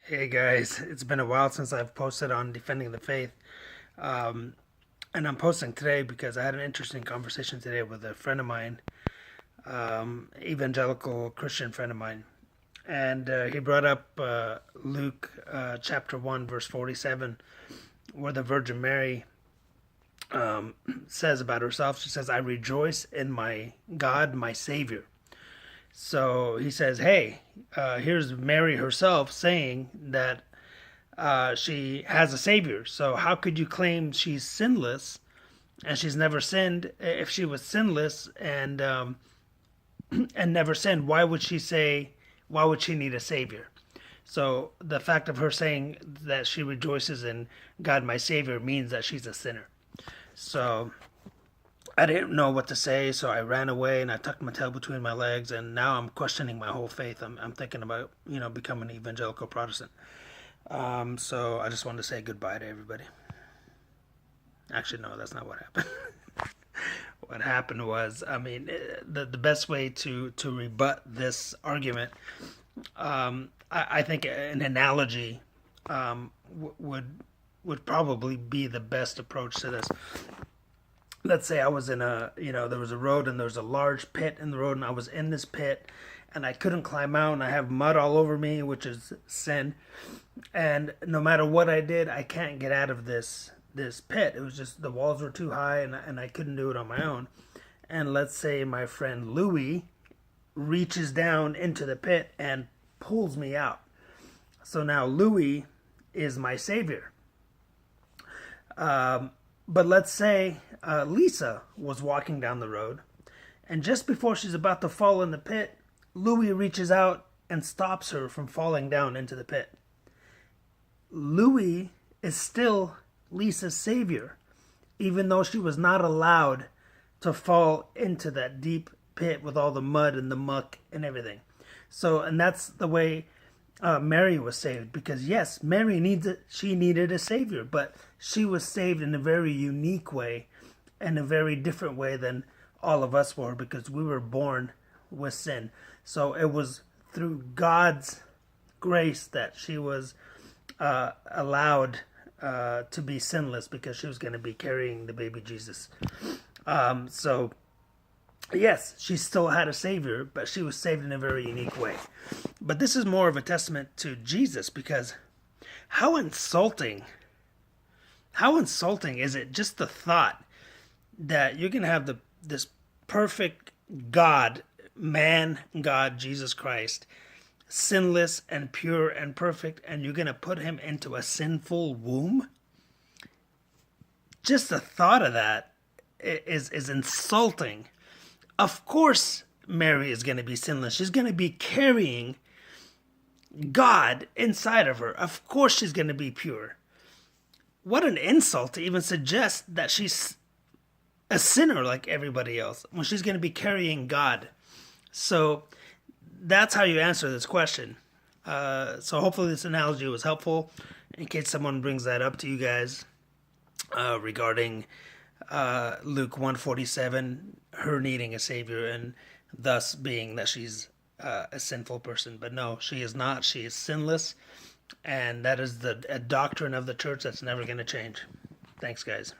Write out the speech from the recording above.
Hey guys, it's been a while since I've posted on defending the faith. Um, and I'm posting today because I had an interesting conversation today with a friend of mine, evangelical Christian friend of mine. And he brought up Luke chapter 1, verse 47, where the Virgin Mary says about herself, she says, I rejoice in my God, my Savior. So he says, hey, here's Mary herself saying that she has a savior. So how could you claim she's sinless and she's never sinned? If she was sinless and never sinned, why would she say? Why would she need a savior? So the fact of her saying that she rejoices in God, my Savior, means that she's a sinner. So I didn't know what to say, so I ran away and I tucked my tail between my legs, and now I'm questioning my whole faith. I'm thinking about becoming an evangelical Protestant. So I just wanted to say goodbye to everybody. Actually, no, that's not what happened. What happened was, the best way to rebut this argument, I think an analogy would probably be the best approach to this. Let's say I was in there was a road and there was a large pit in the road, and I was in this pit and I couldn't climb out, and I have mud all over me, which is sin. And no matter what I did, I can't get out of this pit. It was just the walls were too high, and I couldn't do it on my own. And let's say my friend Louie reaches down into the pit and pulls me out. So now Louie is my savior. But let's say Lisa was walking down the road, and just before she's about to fall in the pit, Louie reaches out and stops her from falling down into the pit. Louie is still Lisa's savior, even though she was not allowed to fall into that deep pit with all the mud and the muck and everything. So, and that's the way Mary was saved, because yes, Mary needed a savior, but she was saved in a very unique way, and a very different way than all of us were, because we were born with sin. So it was through God's grace that she was allowed to be sinless, because she was going to be carrying the baby Jesus. So yes, she still had a savior, but she was saved in a very unique way. But this is more of a testament to Jesus, because how insulting is it, just the thought that you can have this perfect God, Jesus Christ, sinless and pure and perfect, and you're going to put him into a sinful womb? Just the thought of that is insulting. Of course Mary is going to be sinless. She's going to be carrying God inside of her. Of course she's going to be pure. What an insult to even suggest that she's a sinner like everybody else when she's going to be carrying God. So that's how you answer this question. So hopefully this analogy was helpful in case someone brings that up to you guys regarding Luke 147, her needing a savior, and thus being that she's a sinful person. But no, she is not. She is sinless, and that is a doctrine of the church that's never going to change. Thanks, guys.